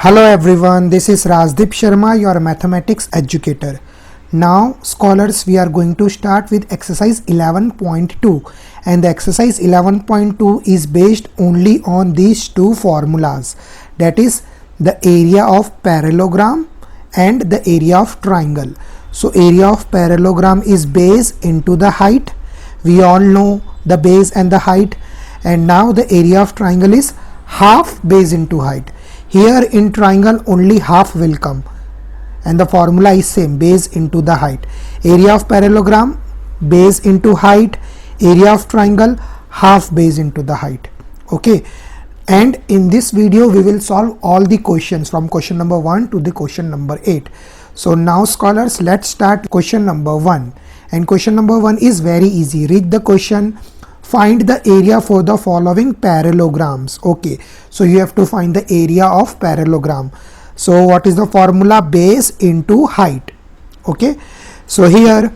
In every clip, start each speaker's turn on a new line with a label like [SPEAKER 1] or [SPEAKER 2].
[SPEAKER 1] Hello everyone, this is Rajdeep Sharma, your mathematics educator. Now scholars, we are going to start with exercise 11.2 and the exercise 11.2 is based only on these two formulas, that is the area of parallelogram and the area of triangle. So area of parallelogram is base into the height. We all know the base and the height, and now the area of triangle is half base into height. Here in triangle only half will come and the formula is same, base into the height. Area of parallelogram base into height, area of triangle half base into the height. Okay, and in this video we will solve all the questions from question number 1 to the question number 8. So now scholars, let's start question number 1, and question number 1 is very easy. Read the question. Find the area for the following parallelograms. Okay, so you have to find the area of parallelogram. So what is the formula? Base into height. Okay, so here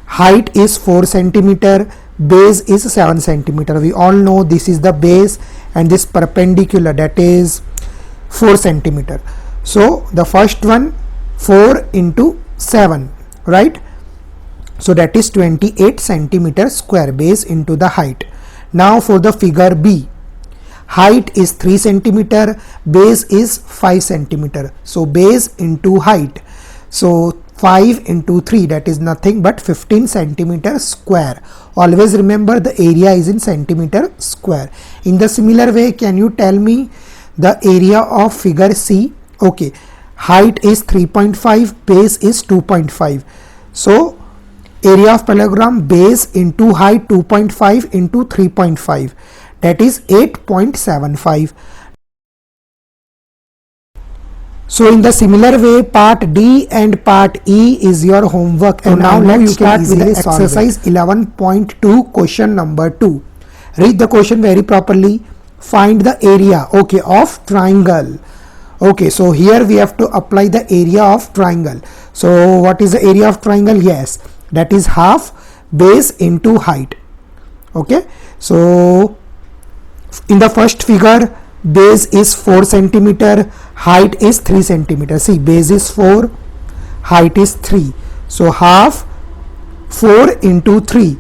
[SPEAKER 1] height is 4 centimeter, base is 7 centimeter. We all know this is the base and this perpendicular, that is 4 centimeter. So the first one 4 into 7, right? So that is 28 centimeter square, base into the height. Now for the figure B, height is 3 centimeter, base is 5 centimeter. So base into height. So 5 into 3, that is nothing but 15 centimeter square. Always remember the area is in centimeter square. In the similar way, can you tell me the area of figure C? Okay, height is 3.5, base is 2.5. So area of parallelogram base into height 2.5 into 3.5, that is 8.75. So in the similar way, part D and part E is your homework, and now you start with the exercise 11.2 question number 2. Read the question very properly. Find the area, okay, of triangle. Okay, so here we have to apply the area of triangle. So what is the area of triangle? Yes, that is half base into height. Okay, so in the first figure, base is 4 centimeter, height is 3 centimeter. See, base is 4, height is 3. So half 4 into 3.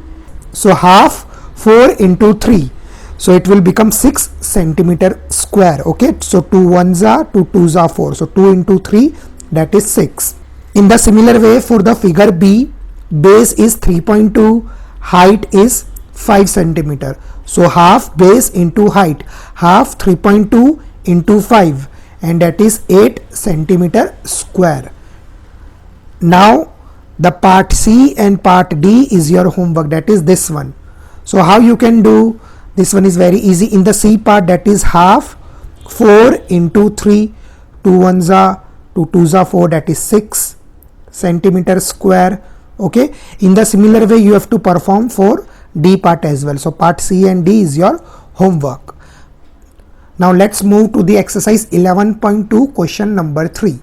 [SPEAKER 1] So half 4 into 3. So it will become 6 centimeter square. Okay, so 2 ones are 2 twos are 4. So 2 into 3, that is 6. In the similar way, for the figure B, base is 3.2, height is 5 centimeter. So half base into height, half 3.2 into 5, and that is 8 centimeter square. Now the part C and part D is your homework, that is this one. So how you can do? This one is very easy. In the C part, that is half 4 into 3, 2 ones are 2 twos are 4, that is 6 centimeter square. Okay, in the similar way you have to perform for D part as well. So part C and D is your homework. Now let's move to the exercise 11.2 question number 3.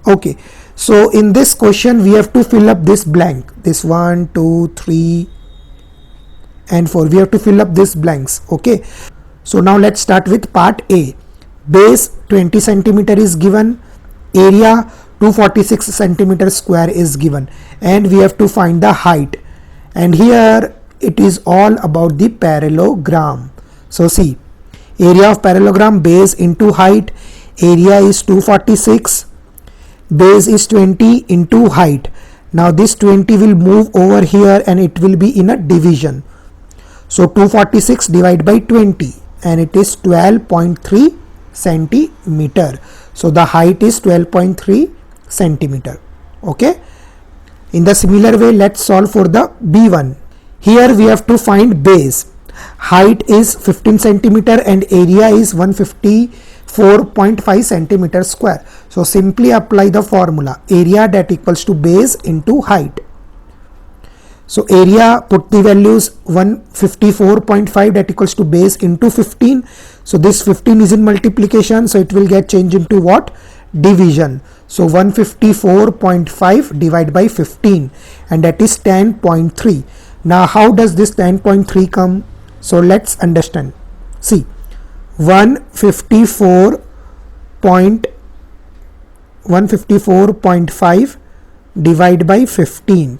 [SPEAKER 1] Okay, so in this question we have to fill up this blank, this 1 2 3 and 4. We have to fill up these blanks. Okay, so now let's start with part A. Base 20 centimeter is given, area 246 centimeter square is given, and we have to find the height. And here it is all about the parallelogram. So see, area of parallelogram base into height, area is 246, base is 20 into height. Now this 20 will move over here and it will be in a division. So 246 divided by 20, and it is 12.3 centimeter. So the height is 12.3 centimeter. Okay, in the similar way let's solve for the B1. Here we have to find base. Height is 15 centimeter and area is 154.5 centimeter square. So simply apply the formula, area that equals to base into height. So area, put the values 154.5, that equals to base into 15. So this 15 is in multiplication, so it will get changed into what? Division. So 154.5 divided by 15, and that is 10.3. Now how does this 10.3 come? So let's understand. See, 154.5 154.5 divide by 15.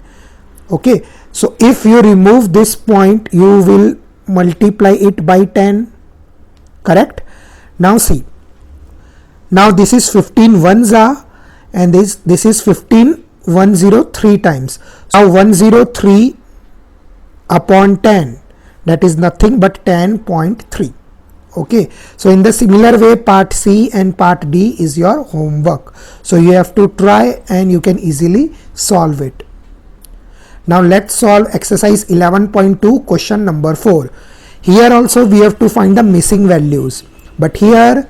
[SPEAKER 1] Okay, so if you remove this point, you will multiply it by 10, correct? Now see, now this is 15 ones are, and this is 15 103 times. Now 103 upon 10, that is nothing but 10.3. Okay, so in the similar way, part C and part D is your homework. So you have to try and you can easily solve it. Now let's solve exercise 11.2 question number 4. Here also we have to find the missing values, but here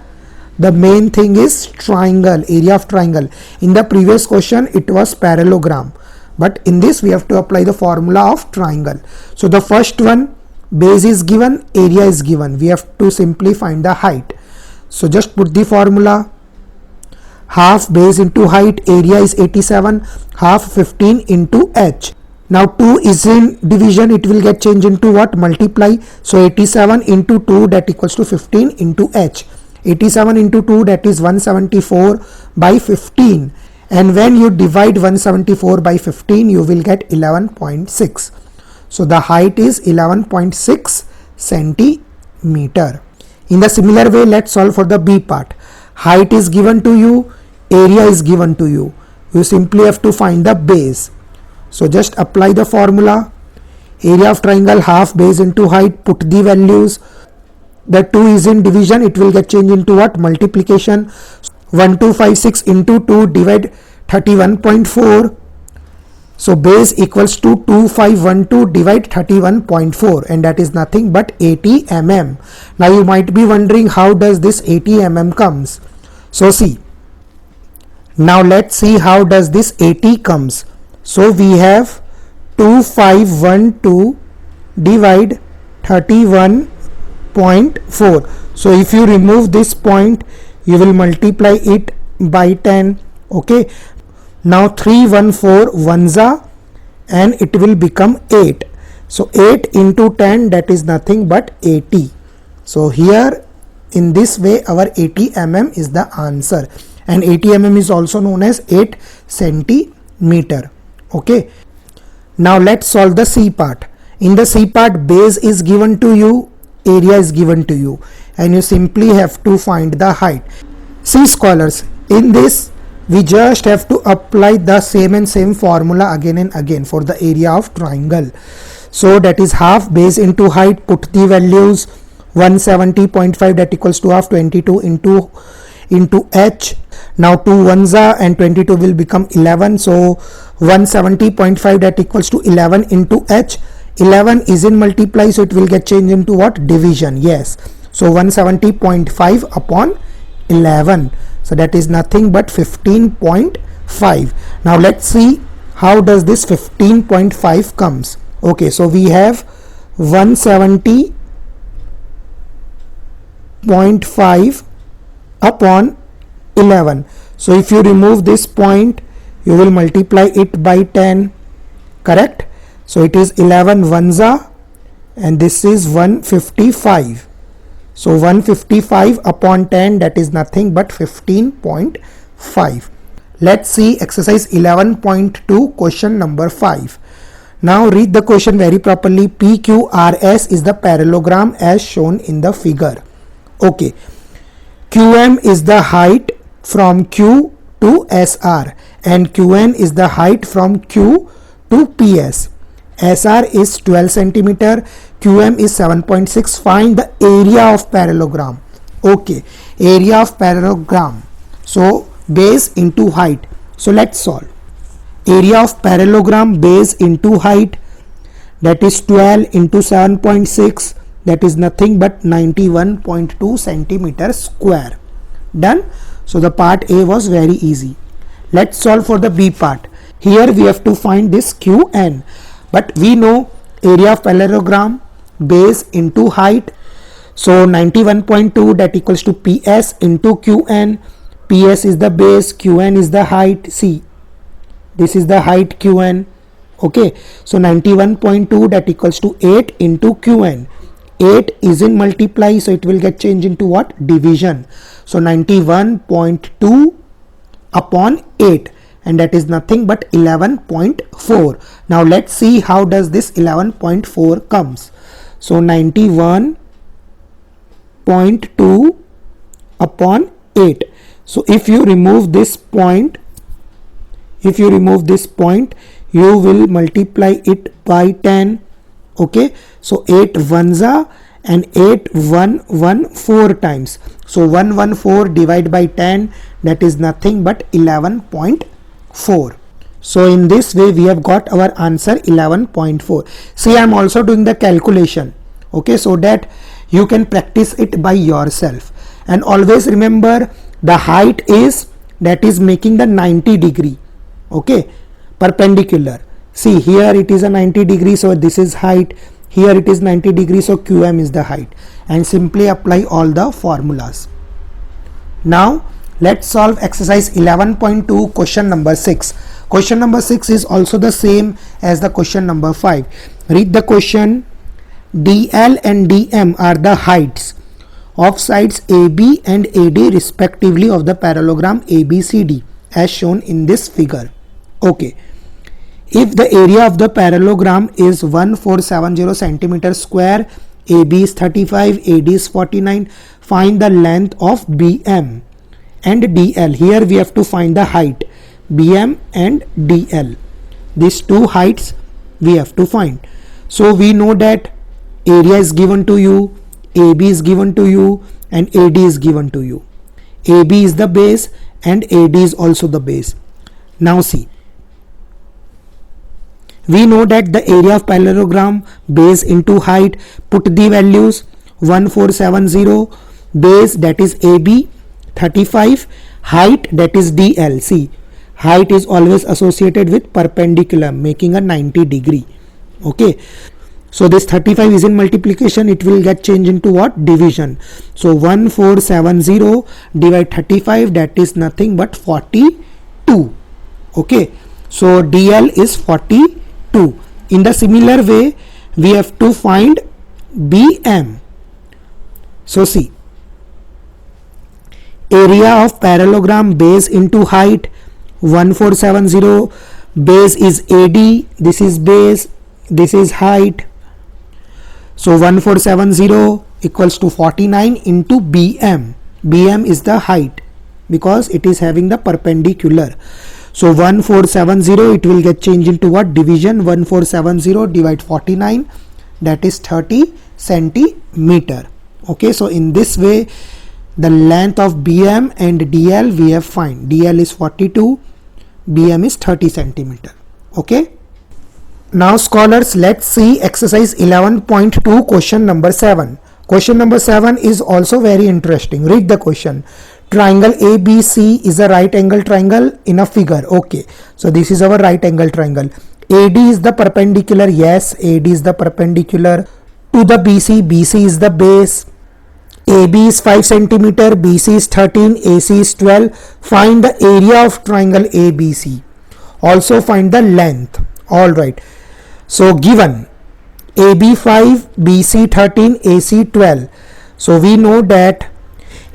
[SPEAKER 1] the main thing is triangle, area of triangle. In the previous question it was parallelogram, but in this we have to apply the formula of triangle. So the first one, base is given, area is given. We have to simply find the height. So just put the formula. Half base into height, area is 87, half 15 into h. Now 2 is in division, it will get changed into what? Multiply. So 87 into 2, that equals to 15 into h. 87 into 2, that is 174 by 15. And when you divide 174 by 15, you will get 11.6. So the height is 11.6 centimeter. In the similar way, let's solve for the B part. Height is given to you, area is given to you. You simply have to find the base. So just apply the formula. Area of triangle, half base into height, put the values. The 2 is in division, it will get changed into what? Multiplication. 1256 into 2 divide 31.4. So base equals to 2512 divide 31.4, and that is nothing but 80 mm. Now you might be wondering, how does this 80 mm comes? So see, now let's see how does this 80 comes. So we have 2512 divide 31.4. So if you remove this point, you will multiply it by 10. Okay, now 314 ones are, and it will become 8. So 8 into 10, that is nothing but 80. So here in this way our 80 mm is the answer, and 80 mm is also known as 8 centimeter. Okay, now let's solve the C part. In the C part, base is given to you, area is given to you, and you simply have to find the height. See scholars, in this we just have to apply the same formula again and again for the area of triangle. So that is half base into height, put the values. 170.5, that equals to half, 22 into h. Now 2 ones are, and 22 will become 11. So 170.5, that equals to 11 into h. 11 is in multiply, so it will get changed into what? Division. Yes, so 170.5 upon 11. So that is nothing but 15.5. Now let's see how does this 15.5 comes. Okay, so we have 170.5 upon 11. So if you remove this point, you will multiply it by 10, correct? So it is 11 ones are, and this is 155. So 155 upon 10, that is nothing but 15.5. Let's see exercise 11.2 question number 5. Now read the question very properly. PQRS is the parallelogram as shown in the figure. Okay, QM is the height from Q to SR, and QN is the height from Q to PS. SR is 12 centimeter, QM is 7.6. Find the area of parallelogram. Okay, area of parallelogram. So base into height. So let's solve. Area of parallelogram, base into height, that is 12 into 7.6, that is nothing but 91.2 centimeter square. Done. So the part A was very easy. Let's solve for the B part. Here we have to find this QN. But we know area of parallelogram, base into height. So 91.2, that equals to PS into QN. PS is the base, QN is the height. See, this is the height QN. Okay, so 91.2, that equals to 8 into QN. 8 is in multiply, so it will get changed into what? Division. So 91.2 upon 8, and that is nothing but 11.4. Now let's see how does this 11.4 comes. So 91.2 upon 8. So if you remove this point, you will multiply it by 10. Okay, so 8 ones are and 8 1 4 times. So 114 divided by 10, that is nothing but 11.4. So in this way we have got our answer 11.4. See, I am also doing the calculation, okay, so that you can practice it by yourself. And always remember, the height is, that is making the 90 degree, okay, perpendicular. See, here it is a 90 degree, so this is height. Here it is 90 degrees, so QM is the height, and simply apply all the formulas. Now let's solve exercise 11.2 question number 6. Question number 6 is also the same as the question number 5. Read the question. DL and DM are the heights of sides AB and AD respectively of the parallelogram ABCD as shown in this figure. Okay. If the area of the parallelogram is 1470 centimeter square, AB is 35, AD is 49, find the length of BM and DL. Here we have to find the height, BM and DL. These two heights we have to find. So we know that area is given to you, AB is given to you, and AD is given to you. AB is the base and AD is also the base. Now see, we know that the area of parallelogram, base into height, put the values. 1470, base, that is AB, 35, height, that is DL. See, height is always associated with perpendicular, making a 90 degree. Okay, so this 35 is in multiplication, it will get changed into what? Division. So 1470 divide 35, that is nothing but 42. Okay, so DL is 42. In the similar way, we have to find BM. So see, area of parallelogram, base into height, 1470, base is AD, this is base, this is height. So 1470 equals to 49 into BM. BM is the height because it is having the perpendicular. So 1470, it will get changed into what? Division. 1470 divide 49, that is 30 centimeter. Okay, so in this way the length of BM and DL we have find. DL is 42, BM is 30 centimeter. Okay. Now scholars, let's see exercise 11.2 question number 7. Question number 7 is also very interesting. Read the question. Triangle ABC is a right angle triangle in a figure. Okay, so this is our right angle triangle. AD is the perpendicular. Yes, AD is the perpendicular to the BC. BC is the base. AB is 5 centimeter, BC is 13, AC is 12. Find the area of triangle ABC. Also find the length. Alright. So given AB 5, BC 13, AC 12. So we know that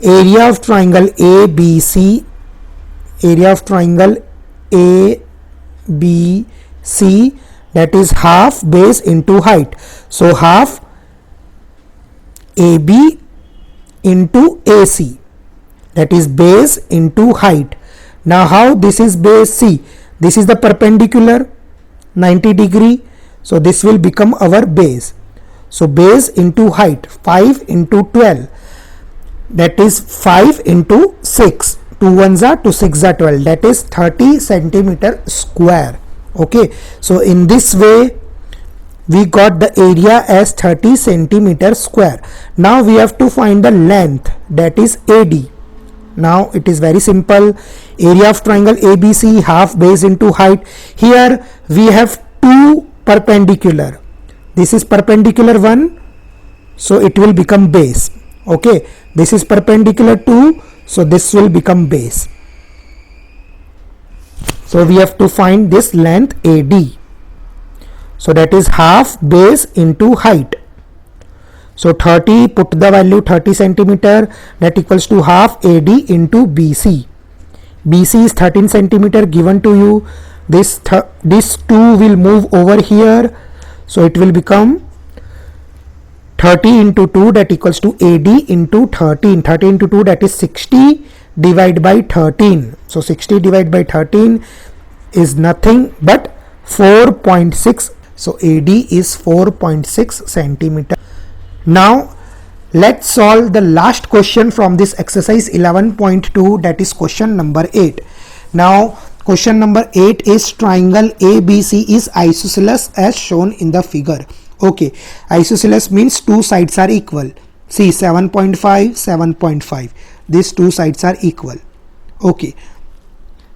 [SPEAKER 1] area of triangle ABC, that is half base into height. So half AB into AC, that is base into height. Now how this is base? See, this is the perpendicular 90 degree, so this will become our base. So base into height, 5 into 12, that is 5 into 6, 2 ones are 2 6 are 12, that is 30 centimeter square. Okay, so in this way we got the area as 30 centimeter square. Now we have to find the length, that is AD. Now it is very simple. Area of triangle ABC, half base into height. Here we have two perpendicular. This is perpendicular 1, so it will become base. Okay, this is perpendicular 2, so this will become base. So we have to find this length AD. So that is half base into height. So 30, put the value 30 centimeter, that equals to half AD into BC. BC is 13 centimeter given to you. This 2 will move over here, so it will become 30 into 2, that equals to AD into 13. 30 into 2, that is 60 divided by 13. So 60 divided by 13 is nothing but 4.6. So AD is 4.6 centimeter. Now let's solve the last question from this exercise 11.2, that is question number 8. Now question number 8 is triangle ABC is isosceles as shown in the figure. Okay, isosceles means two sides are equal. See, 7.5, 7.5. These two sides are equal. Okay.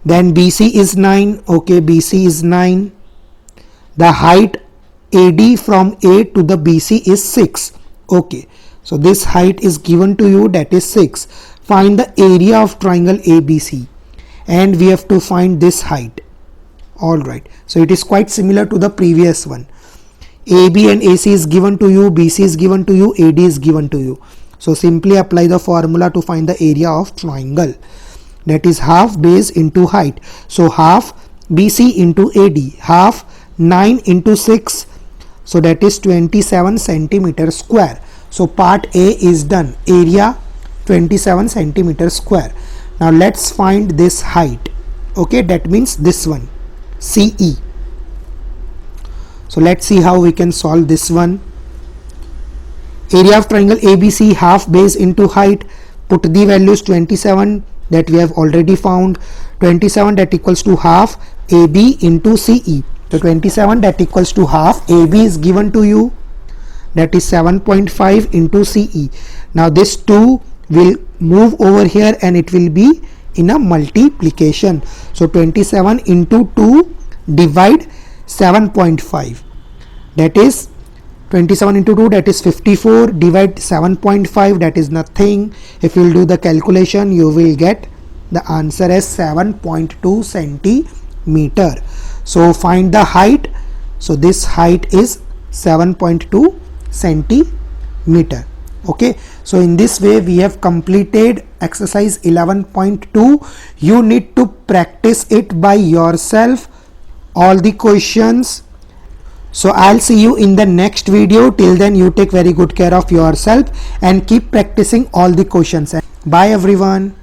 [SPEAKER 1] Then BC is 9. Okay, BC is 9. The height AD from A to the BC is 6. Okay. So this height is given to you, that is 6. Find the area of triangle ABC. And we have to find this height. Alright. So it is quite similar to the previous one. AB and AC is given to you, BC is given to you, AD is given to you. So simply apply the formula to find the area of triangle. That is half base into height. So half BC into AD, half 9 into 6. So that is 27 centimeter square. So part A is done. Area 27 centimeter square. Now let's find this height. Okay, that means this one, CE. So let's see how we can solve this one. Area of triangle ABC, half base into height. Put the values 27 that we have already found. 27 that equals to half AB into CE. So 27 that equals to half AB is given to you. That is 7.5 into CE. Now this 2 will move over here and it will be in a multiplication. So 27 into 2 divide 7.5, that is 27 into 2, that is 54, divide 7.5, that is nothing. If you will do the calculation, you will get the answer as 7.2 centimeter. So find the height. So this height is 7.2 centimeter. Okay, so in this way we have completed exercise 11.2. you need to practice it by yourself, all the questions. So I'll see you in the next video. Till then, you take very good care of yourself and keep practicing all the questions. Bye everyone.